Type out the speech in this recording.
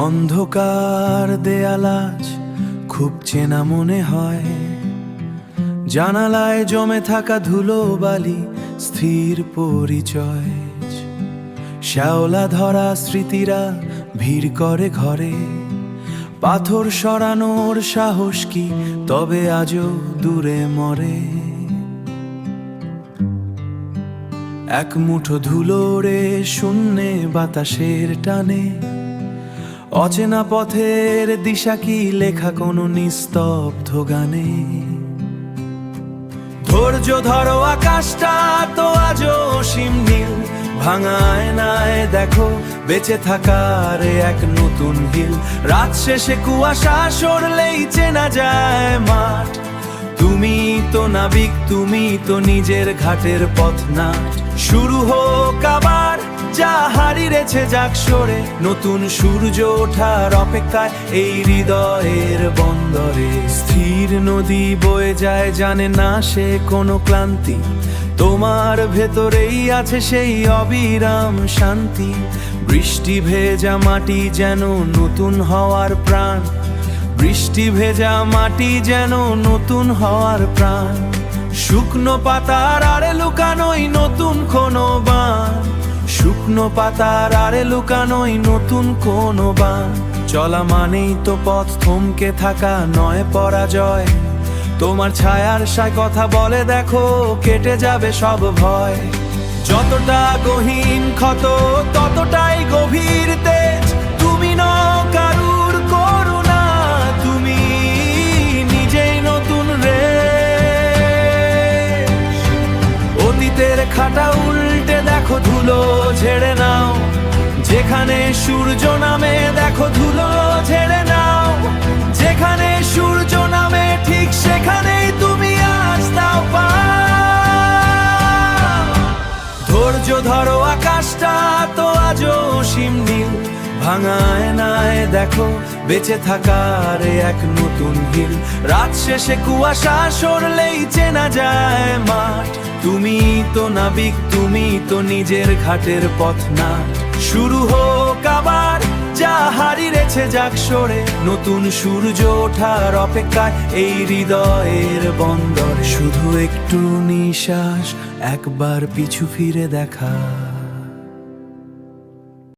অন্ধকার দেয়ালাজ খুব চেনা মনে হয়, জানালায় জমে থাকা ধুলো বালি স্থির পরিচয়। শ্যাওলা ধরা স্মৃতিরা ভিড় করে ঘরে, পাথর সরানোর সাহস কি তবে আজও দূরে মরে। এক মুঠো ধুলোরে শূন্যে বাতাসের টানে, অচেনা পথের দিশা কি লেখা কোনো নিস্তব্ধ গানে। ধৈর্য ধরো, আকাশটা তো আজও অসীম নীল, ভাঙা আয়নায় দেখো বেঁচে থাকার এক নতুন হিল। রাত শেষে কুয়াশা সরলেই চেনা যায় মাঠ, তুমি তো নাবিক, তুমি তো নিজের ঘাটের পথ না। শুরু হোক আবার যা হারিয়েছে যাক সরে, নতুন সূর্য ওঠার অপেক্ষায় এই হৃদয়ের বন্দরে। স্থির নদী বয়ে যায়, জানে না সে কোনো ক্লান্তি, তোমার ভেতরেই আছে সেই অবিরাম শান্তি। বৃষ্টি ভেজা মাটি যেন নতুন হওয়ার প্রাণ, বৃষ্টি ভেজা মাটি যেন নতুন হওয়ার প্রাণ। শুকনো পাতার আড়ে লুকানোই নতুন কোনো বান, শুকনো পাতার আড়ে লুকানোই নতুন কোনো বান। চলা মানেই তো পথ থমকে থাকা নয় পরাজয়, তোমার ছায়ার সায় কথা বলে দেখো কেটে যাবে সব ভয়। যতটা গহীন ক্ষত ততটাই গভীর তেজ, তুমি নও কারুর করুণা, তুমি নিজেই নতুন রেশ। অতীতের খাতা উল্টে দেখো ধুলো ঝেড়ে নাও, যেখানে সূর্য নামে দেখো ধুলো ঝেড়ে নাও। যেখানে সূর্য নামে ঠিক সেখানেই তুমি আজ তাও পাও। ধৈর্য ধরো, আকাশটা তো আজও অসীম নীল, ভাঙা আয়নায় দেখো বেঁচে থাকার এক নতুন হিল। রাত শেষে কুয়াশা সরলেই চেনা যায় মাঠ, তুমি তো নাবিক, তুমি তো নিজের ঘাটের পথ না। শুরু হোক আবার যা হারিয়েছে যাক সরে, নতুন সূর্য ওঠার অপেক্ষায় এই হৃদয়ের বন্দরে। শুধু একটু নিঃশ্বাস, একবার পিছু ফিরে দেখা।